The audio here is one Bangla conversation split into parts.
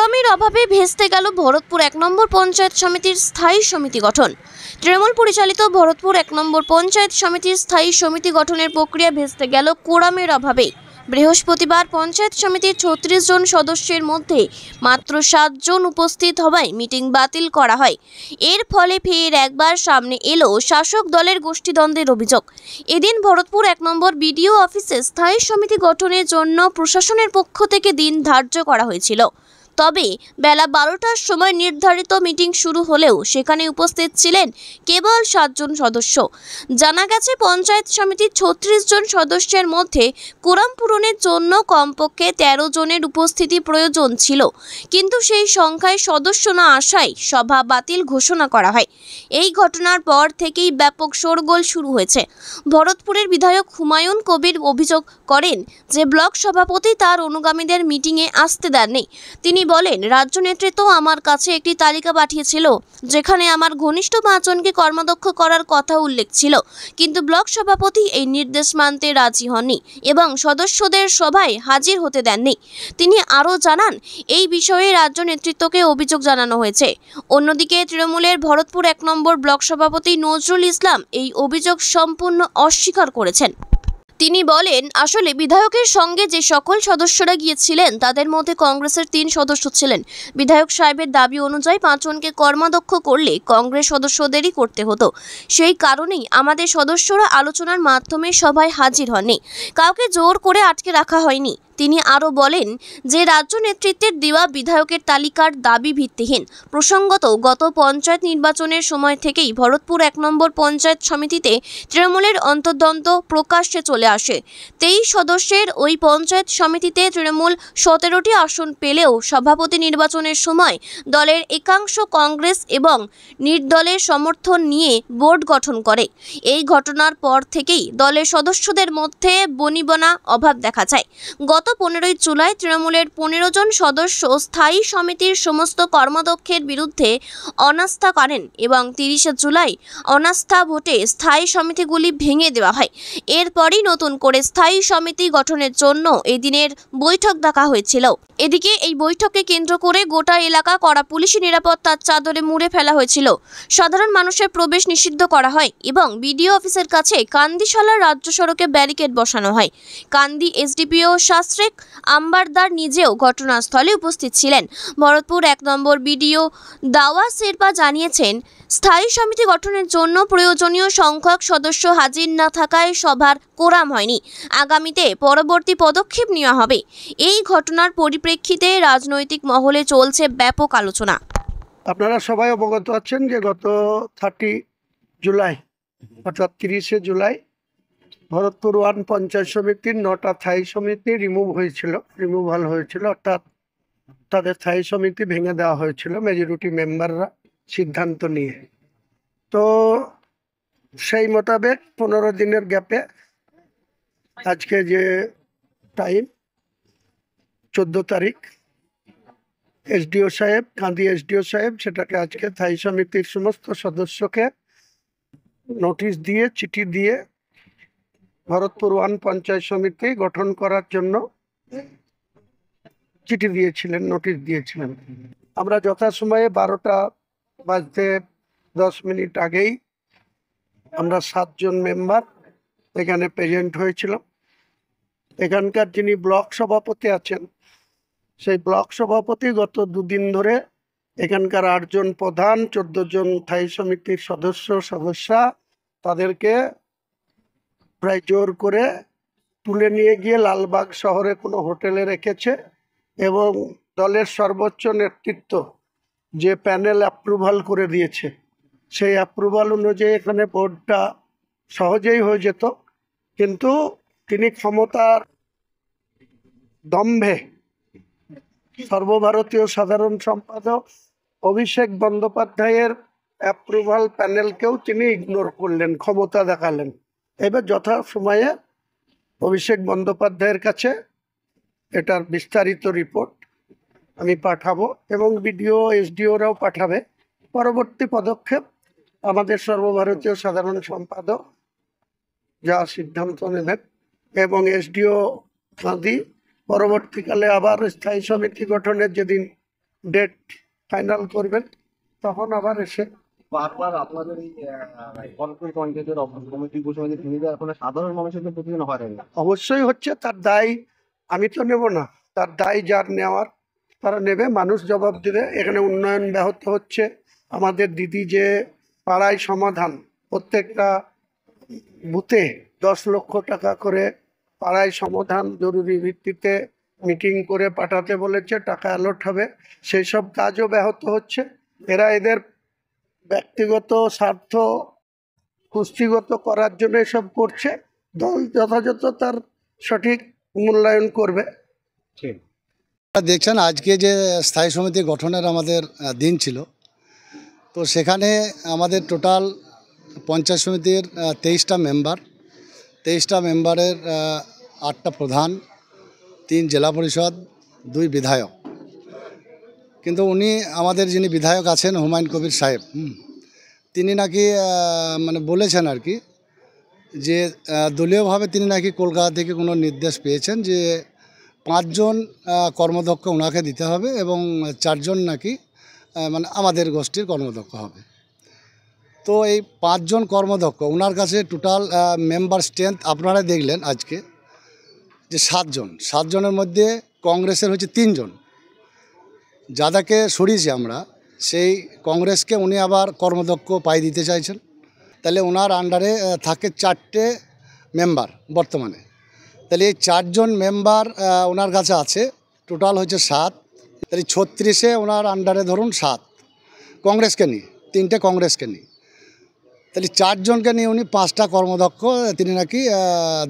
কোরামের অভাবে ভেস্তে গেল ভরতপুর ১ নম্বর পঞ্চায়েত সমিতির স্থায়ী সমিতি গঠন। তৃণমূল পরিচালিত ভরতপুর ১ নম্বর পঞ্চায়েত সমিতির স্থায়ী সমিতি গঠনের প্রক্রিয়া ভেস্তে গেল কোরামের অভাবে। বৃহস্পতিবার পঞ্চায়েত সমিতির ৩৬ জন সদস্যের মধ্যে মাত্র ৭ জন উপস্থিত হওয়ায় মিটিং বাতিল করা হয়। এর ফলে ফের একবার সামনে এলো শাসক দলের গোষ্ঠীদ্বন্দ্বের অভিযোগ। এদিন ভরতপুর ১ নম্বর বিডিও অফিসে স্থায়ী সমিতি গঠনের জন্য প্রশাসনের পক্ষ থেকে দিন ধার্য করা হয়েছিল। তবে বেলা ১২টার সময় নির্ধারিত মিটিং শুরু হলেও সেখানে উপস্থিত ছিলেন কেবল ৭ জন সদস্য। জানা গেছে পঞ্চায়েত সমিতির ৩৬ জন সদস্যের মধ্যে কোরাম পূরণের জন্য কমপক্ষে ১৩ জনের উপস্থিতি প্রয়োজন ছিল, কিন্তু সেই সংখ্যায় সদস্য না আসায় সভা বাতিল ঘোষণা করা হয়। এই ঘটনার পর থেকেই ব্যাপক শোরগোল শুরু হয়েছে। ভরতপুরের বিধায়ক হুমায়ুন কবির অভিযোগ করেন যে ব্লক সভাপতি তার অনুগামীদের মিটিংয়ে আসতে দেননি। তিনি বলেন, রাজ্য নেতৃত্ব আমার কাছে একটি তালিকা পাঠিয়েছিল যেখানে আমার ঘনিষ্ঠ ৫ জনকে কর্মদক্ষ করার কথা উল্লেখ ছিল, কিন্তু ব্লক সভাপতি এই নির্দেশ মানতে রাজি হননি এবং সদস্যদের সভায় হাজির হতে দেননি। তিনি আরও জানান, এই বিষয়ে রাজ্য নেতৃত্বকে অভিযোগ জানানো হয়েছে। অন্যদিকে তৃণমূলের ভরতপুর ১ নম্বর ব্লক সভাপতি নজরুল ইসলাম এই অভিযোগ সম্পূর্ণ অস্বীকার করেছেন। তিনি বলেন, আসলে বিধায়কের সঙ্গে যে সকল সদস্যরা গিয়েছিলেন তাদের মধ্যে কংগ্রেসের ৩ সদস্য ছিলেন। বিধায়ক সাহেবের দাবি অনুযায়ী ৫ জনকে কর্মাধ্যক্ষ করলে কংগ্রেস সদস্যদেরই করতে হতো। সেই কারণেই আমাদের সদস্যরা আলোচনার মাধ্যমে সভায় হাজির হননি, কাউকে জোর করে আটকে রাখা হয়নি। তিনি আরও বলেন যে রাজ্য নেতৃত্বের দেওয়া বিধায়কের তালিকার দাবি ভিত্তিহীন। প্রসঙ্গত, গত পঞ্চায়েত নির্বাচনের সময় থেকেই ভরতপুর ১ নম্বর পঞ্চায়েত সমিতিতে তৃণমূলের অন্তর্দ্বন্দ্ব প্রকাশ্যে চলে আসে। ২৩ সদস্যের ওই পঞ্চায়েত সমিতিতে তৃণমূল ১৭টি আসন পেলেও সভাপতি নির্বাচনের সময় দলের একাংশ কংগ্রেস এবং নির্দলের সমর্থন নিয়ে বোর্ড গঠন করে। এই ঘটনার পর থেকেই দলের সদস্যদের মধ্যে বনিবনা অভাব দেখা যায়। গত ১৫ই জুলাই তৃণমূলের ১৫ জন সদস্য স্থায়ী সমিতির সমস্ত কর্মাধ্যক্ষের বিরুদ্ধে অনাস্থা করেন এবং ৩০শে জুলাই অনাস্থা ভোটে স্থায়ী সমিতিগুলি ভেঙে দেওয়া হয়। এরপরই নতুন করে স্থায়ী সমিতি গঠনের জন্য এই দিনের বৈঠক ডাকা হয়েছিল। এদিকে এই বৈঠককে কেন্দ্র করে গোটা এলাকা কড়া পুলিশি নিরাপত্তার চাদরে মুড়ে ফেলা হয়েছিল। সাধারণ মানুষের প্রবেশ নিষিদ্ধ করা হয় এবং বিডিও অফিসের কাছে কান্দিশালা রাজ্য সড়কে ব্যারিকেড বসানো হয়। কান্দি এসডিপিও শাস্ত্রেক আম্বারদার নিজেও ঘটনাস্থলে উপস্থিত ছিলেন। ভরতপুর ১ নম্বর বিডিও দাওয়া শেরপা জানিয়েছেন, স্থায়ী সমিতি গঠনের জন্য প্রয়োজনীয় সংখ্যক সদস্য হাজির না থাকায় সভার কোরাম হয়নি। আগামীতে পরবর্তী পদক্ষেপ নেওয়া হবে। এই ঘটনার পরিপ্রেক্ষিতে রাজনৈতিক মহলে চলছে ব্যাপক আলোচনা। আপনারা সবাই অবগত আছেন যে গত 30 জুলাই অর্থাৎ 30শে জুলাই ভরতপুর 1 পঞ্চায়েত সমিতির 9টা স্থায়ী সমিতি রিমুভাল হয়েছিল, অর্থাৎ তাদের স্থায়ী সমিতি ভেঙে দেওয়া হয়েছিল মেজরিটি মেম্বাররা সিদ্ধান্ত নিয়ে। তো সেই মোতাবেক 15 দিনের গ্যাপে আজকে যে টাইম 14 তারিখ এসডিও সাহেব, কান্দি এসডিও সাহেব সেটাকে আজকে স্থায়ী সমিতির সমস্ত সদস্যকে নোটিশ দিয়ে, চিঠি দিয়ে ভরতপুর 1 পঞ্চায়েত সমিতি গঠন করার জন্য চিঠি দিয়েছিলেন, নোটিশ দিয়েছিলেন। আমরা যথাসময়ে 12টা বাজতে 10 মিনিট আগেই আমরা 7 জন মেম্বার এখানে প্রেজেন্ট হয়েছিলাম। এখানকার যিনি ব্লক সভাপতি আছেন সেই ব্লক সভাপতি গত 2 দিন ধরে এখানকার 8 জন প্রধান, 14 জন স্থায়ী সমিতির সদস্যা তাদেরকে প্রায় জোর করে তুলে নিয়ে গিয়ে লালবাগ শহরে কোনো হোটেলে রেখেছে এবং দলের সর্বোচ্চ নেতৃত্ব যে প্যানেল অ্যাপ্রুভাল করে দিয়েছে সেই অ্যাপ্রুভাল অনুযায়ী এখানে বোর্ডটা সহজেই হয়ে যেত, কিন্তু তিনি ক্ষমতার দম্ভে সর্বভারতীয় সাধারণ সম্পাদক অভিষেক বন্দ্যোপাধ্যায়ের অ্যাপ্রুভাল প্যানেলকেও তিনি ইগনোর করলেন, ক্ষমতা দেখালেন। এবার যথা সময়ে অভিষেক বন্দ্যোপাধ্যায়ের কাছে এটার বিস্তারিত রিপোর্ট আমি পাঠাবো এবং বিডিও এসডিওরাও পাঠাবে। পরবর্তী পদক্ষেপ আমাদের সর্বভারতীয় সাধারণ সম্পাদক যা সিদ্ধান্ত নেবেন এবং এসডিও কাঁদি পরবর্তীকালে আবার স্থায়ী সমিতি গঠনের যেদিন ডেট ফাইনাল করবেন, তখন আবার এসে বারবার আপনাদের এই ভরতপুর পঞ্চায়েতের কমিটি উপসমিতি ভেঙে দেওয়ার ফলে সাধারণ মানুষের তো প্রতিদিন হয়রানি। অবশ্যই হচ্ছে, তার দায় আমি তো নেব না, তার দায় যার নেওয়ার তারা নেবে, মানুষ জবাব দেবে। এখানে উন্নয়ন ব্যাহত হচ্ছে। আমাদের দিদি যে পাড়ায় সমাধান, প্রত্যেকটা বুথে 10 লক্ষ টাকা করে পাড়ায় সমাধান জরুরি ভিত্তিতে মিটিং করে পাঠাতে বলেছে, টাকা অ্যালট হবে, সেই সব কাজও ব্যাহত হচ্ছে। এরা এদের ব্যক্তিগত স্বার্থ কুষ্ঠিগত করার জন্য এসব করছে। দল যথাযথ তার সঠিক মূল্যায়ন করবে। দেখছেন আজকে যে স্থায়ী সমিতি গঠনের আমাদের দিন ছিল, তো সেখানে আমাদের টোটাল পঞ্চায়েত সমিতির 23টা মেম্বার, 23টা মেম্বারের 8টা প্রধান, 3 জেলা পরিষদ, 2 বিধায়ক। কিন্তু উনি আমাদের যিনি বিধায়ক আছেন হুমায়ুন কবির সাহেব, তিনি নাকি মানে বলেছেন আর কি যে দলীয়ভাবে তিনি নাকি কলকাতা থেকে কোনো নির্দেশ পেয়েছেন যে 5 জন কর্মদক্ষ ওনাকে দিতে হবে এবং 4 জন নাকি মানে আমাদের গোষ্ঠীর কর্মদক্ষ হবে। তো এই 5 জন কর্মদক্ষ ওনার কাছে টোটাল মেম্বার স্ট্রেংথ আপনারা দেখলেন আজকে যে 7 জন। 7 জনের মধ্যে কংগ্রেসের হচ্ছে 3 জন, যাদেরকে সরিয়েছি আমরা, সেই কংগ্রেসকে উনি আবার কর্মদক্ষ পাই দিতে চাইছেন। তাহলে ওনার আন্ডারে থাকে 4টে মেম্বার বর্তমানে। তাহলে এই 4 জন মেম্বার ওনার কাছে আছে, টোটাল হচ্ছে 7। তাহলে 36-এ ওনার আন্ডারে ধরুন 7 কংগ্রেসকে নিয়ে, 3টে কংগ্রেসকে নিয়ে, তাহলে 4 জনকে নিয়ে উনি 5টা কর্মদক্ষ তিনি নাকি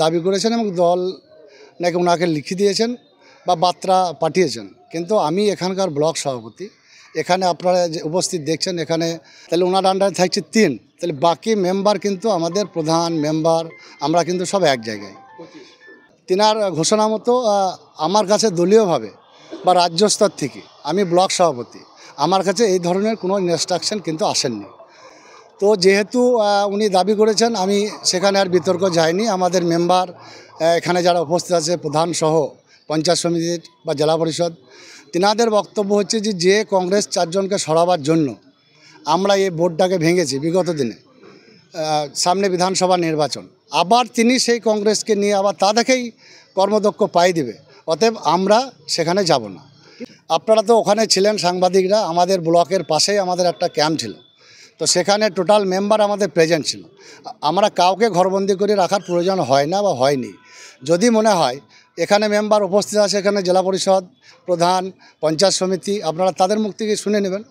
দাবি করেছেন এবং দল নাকি ওনাকে লিখে দিয়েছেন বা বার্তা পাঠিয়েছেন। কিন্তু আমি এখানকার ব্লক সভাপতি, এখানে আপনারা যে উপস্থিত দেখছেন এখানে, তাহলে ওনার আন্ডারে থাকছে 3, তাহলে বাকি মেম্বার কিন্তু আমাদের প্রধান মেম্বার আমরা কিন্তু সব এক জায়গায়। তিনার ঘোষণা মতো আমার কাছে দলীয়ভাবে বা রাজ্য স্তর থেকে, আমি ব্লক সভাপতি, আমার কাছে এই ধরনের কোনো ইনস্ট্রাকশন কিন্তু আসেননি। তো যেহেতু উনি দাবি করেছেন, আমি সেখানে আর বিতর্ক যাইনি। আমাদের মেম্বার এখানে যারা উপস্থিত আছে প্রধান সহ পঞ্চায়েত সমিতির বা জেলা পরিষদ, তিনাদের বক্তব্য হচ্ছে যে কংগ্রেস 4 জনকে সরাবার জন্য আমরা এই বোর্ডটাকে ভেঙেছি বিগত দিনে, সামনে বিধানসভা নির্বাচন, আবার তিনি সেই কংগ্রেসকে নিয়ে আবার তাদেরকেই কর্মদক্ষ পাই দিবে, অতএব আমরা সেখানে যাব না। আপনারা তো ওখানে ছিলেন সাংবাদিকরা, আমাদের ব্লকের পাশেই আমাদের একটা ক্যাম্প ছিল, তো সেখানে টোটাল মেম্বার আমাদের প্রেজেন্ট ছিল। আমরা কাউকে ঘরবন্দি করে রাখার প্রয়োজন হয় না বা হয়নি। যদি মনে হয় এখানে মেম্বার উপস্থিত আছে, এখানে জেলা পরিষদ প্রধান, পঞ্চায়েত সমিতি, আপনারা তাদের মুখ থেকে শুনে নেবেন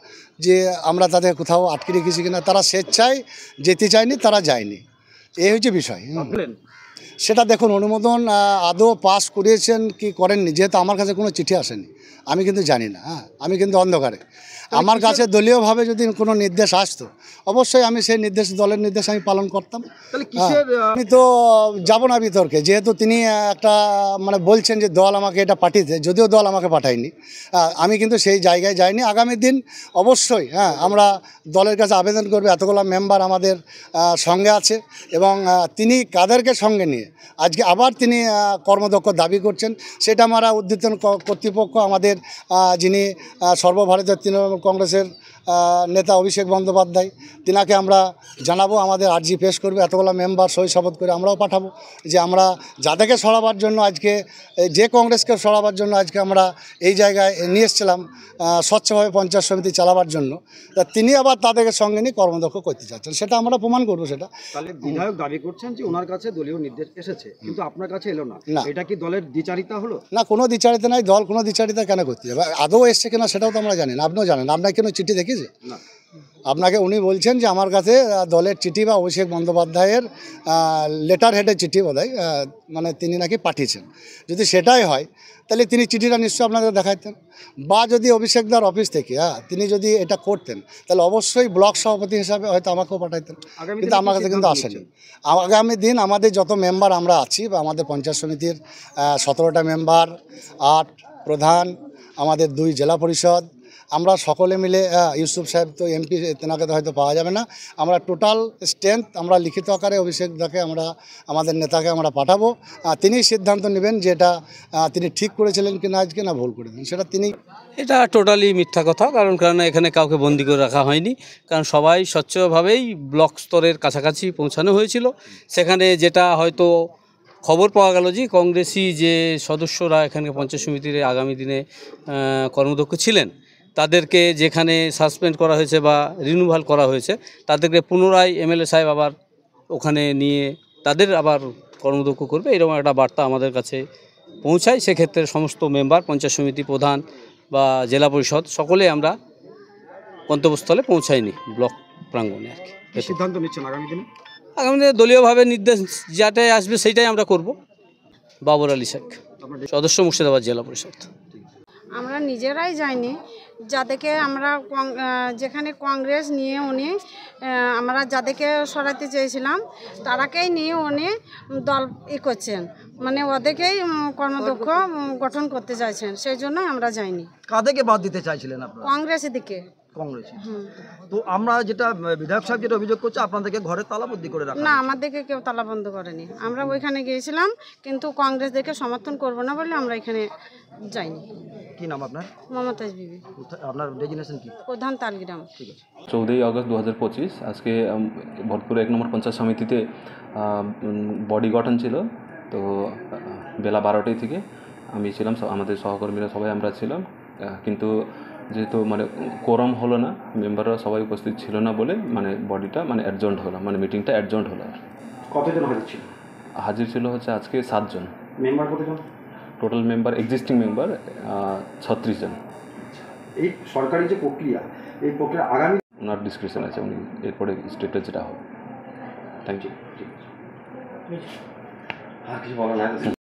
যে আমরা তাদের কোথাও আটকে রেখেছি কিনা। তারা স্বেচ্ছায় যেতে চায়নি, তারা যায়নি, এই হচ্ছে বিষয়। সেটা দেখুন অনুমোদন আদৌ পাস করিয়েছেন কি করেননি, যেহেতু আমার কাছে কোনো চিঠি আসেনি, আমি কিন্তু জানি না। আমি কিন্তু অন্ধকারে, আমার কাছে দলীয়ভাবে যদি কোনো নির্দেশ আসতো অবশ্যই আমি সেই নির্দেশ, দলের নির্দেশ আমি পালন করতাম। আমি তো যাব না বিতর্কে, যেহেতু তিনি একটা মানে বলছেন যে দল আমাকে এটা পাঠিয়েছে, যদিও দল আমাকে পাঠায়নি, আমি কিন্তু সেই জায়গায় যাইনি। আগামী দিন অবশ্যই আমরা দলের কাছে আবেদন করবে, এতগুলো মেম্বার আমাদের সঙ্গে আছে এবং তিনি কাদেরকে সঙ্গে নিয়ে আজকে আবার তিনি কর্মদক্ষ দাবি করছেন, সেটা আমরা ঊর্ধ্বতন কর্তৃপক্ষ, আমাদের যিনি সর্বভারতীয় তৃণমূল কংগ্রেসের নেতা অভিষেক বন্দ্যোপাধ্যায়, তিনাকে আমরা জানাবো, আমাদের আর্জি পেশ করবে, এতগুলো মেম্বার সই শপথ করে আমরাও পাঠাবো যে আমরা যাদেরকে সরাবার জন্য আজকে, যে কংগ্রেসকে সরাবার জন্য আজকে আমরা এই জায়গায় নিয়ে এসেছিলাম স্বচ্ছভাবে পঞ্চায়েত সমিতি চালাবার জন্য, তা তিনি আবার তাদেরকে সঙ্গে নিয়ে কর্মদক্ষ করতে চাচ্ছেন, সেটা আমরা প্রমাণ করবো। সেটা তাহলে বিধায়ক দাবি করছেন যে ওনার কাছে দলীয় নির্দেশ এসেছে কিন্তু আপনার কাছে এলো না, এটা কি দলের দ্বিচারিতা হলো? না, কোনো দ্বিচারিতা নাই, দল কোনো দ্বিচারিতা কেন করতে যাবে? আদৌ এসছে কিনা সেটাও তো আমরা জানি না, আপনিও জানেন। আপনার কোনো চিঠি দেখেছে? না। আপনাকে উনি বলছেন যে আমার কাছে দলের চিঠি বা অভিষেক বন্দ্যোপাধ্যায়ের লেটার হেডের চিঠি বোধহয় মানে তিনি নাকি পাঠিয়েছেন। যদি সেটাই হয় তাহলে তিনি চিঠিটা নিশ্চয়ই আপনাদের দেখাতেন, বা যদি অভিষেকদার অফিস থেকে তিনি যদি এটা করতেন তাহলে অবশ্যই ব্লক সভাপতি হিসাবে হয়তো আমাকেও পাঠাইতেন, কিন্তু আমার কাছে কিন্তু আসেনি। আগামী দিন আমাদের যত মেম্বার আমরা আছি বা আমাদের পঞ্চায়েত সমিতির 17টা মেম্বার, 8 প্রধান, আমাদের 2 জেলা পরিষদ, আমরা সকলে মিলে ইউসুফ সাহেব তো এমপি, তেনাকে তো হয়তো পাওয়া যাবে না, আমরা টোটাল স্ট্রেংথ আমরা লিখিত আকারে অভিষেক দাকে আমরা আমাদের নেতাকে আমরা পাঠাবো। তিনি সিদ্ধান্ত নেবেন যে এটা তিনি ঠিক করেছিলেন কিনা আজকে না ভুল করেছেন, সেটা তিনি। এটা টোটালি মিথ্যা কথা, কারণ এখানে কাউকে বন্দি করে রাখা হয়নি, কারণ সবাই স্বচ্ছভাবেই ব্লক স্তরের কাছাকাছি পৌঁছানো হয়েছিল। সেখানে যেটা হয়তো খবর পাওয়া গেল যে কংগ্রেসি যে সদস্যরা এখানে পঞ্চায়েত সমিতির আগামী দিনে কর্মদক্ষ ছিলেন, তাদেরকে যেখানে সাসপেন্ড করা হয়েছে বা রিনুভাল করা হয়েছে, তাদেরকে পুনরায় এমএলএ সাহেব আবার ওখানে নিয়ে তাদের আবার কর্মদক্ষ করবে, এরকম একটা বার্তা আমাদের কাছে পৌঁছায়। সেক্ষেত্রে সমস্ত মেম্বার, পঞ্চায়েত সমিতি প্রধান বা জেলা পরিষদ সকলে আমরা গন্তব্যস্থলে পৌঁছাইনি, ব্লক প্রাঙ্গণে আর কি। সিদ্ধান্ত নিচ্ছেন আগামী দিনে? আগামী দিনে দলীয়ভাবে নির্দেশ যেটাই আসবে সেইটাই আমরা করব। বাবর আলী শেখ, সদস্য মুর্শিদাবাদ জেলা পরিষদ। আমরা নিজেরাই যাইনি, যাদেরকে আমরা যেখানে কংগ্রেস নিয়ে উনি আমরা যাদেরকে সরাতে চেয়েছিলাম তারাকেই নিয়ে উনি দল করছেন, মানে ওদেরকেই কর্মদক্ষ গঠন করতে চাইছেন, সেই জন্য আমরা যাইনি। কাদেরকে বাদ দিতে চাইছিলেন আপনারা? কংগ্রেসের দিকে। কংগ্রেস। তো আমরা যেটা বিধায়ক সাহেব যেটা অভিযোগ করছে, আপনাদেরকে ঘরে তালাবন্দি করে রাখা। না, আমাদেরকে কেউ তালাবন্ধ করেনি, আমরা ওইখানে গিয়েছিলাম, কিন্তু কংগ্রেসদেরকে সমর্থন করব না বলে আমরা এখানে যাইনি। কি নাম আপনার? মমতাজ বিবি। আপনার ডেজিনেশন কি? প্রধান তালগ্রাম। ঠিক আছে। 14 আগস্ট 2025 আজকে ভরতপুর 1 নম্বর পঞ্চায়েত সমিতিতে বডি গঠন ছিল। তো বেলা 12টায় থেকে আমি ছিলাম, আমাদের সহকর্মীরা সবাই আমরা ছিলাম, কিন্তু যেহেতু মানে কোরাম হলো না, মেম্বাররা সবাই উপস্থিত ছিল না বলে মানে বডিটা মানে অ্যাডজন্ট হলো, মানে মিটিংটা অ্যাডজন্ট হলো। কতজন হাজির ছিল? হাজির ছিল হচ্ছে আজকে 7 জন। মেম্বার কতজন? টোটাল মেম্বার, এক্সিস্টিং মেম্বার 36 জন। এই সরকারি যে প্রক্রিয়া, এই প্রক্রিয়া আগামী ওনার ডিসক্রিপশন আছে, উনি এরপরে স্টেপটা যেটা হবে। Thank you. আর কিছু বলা না।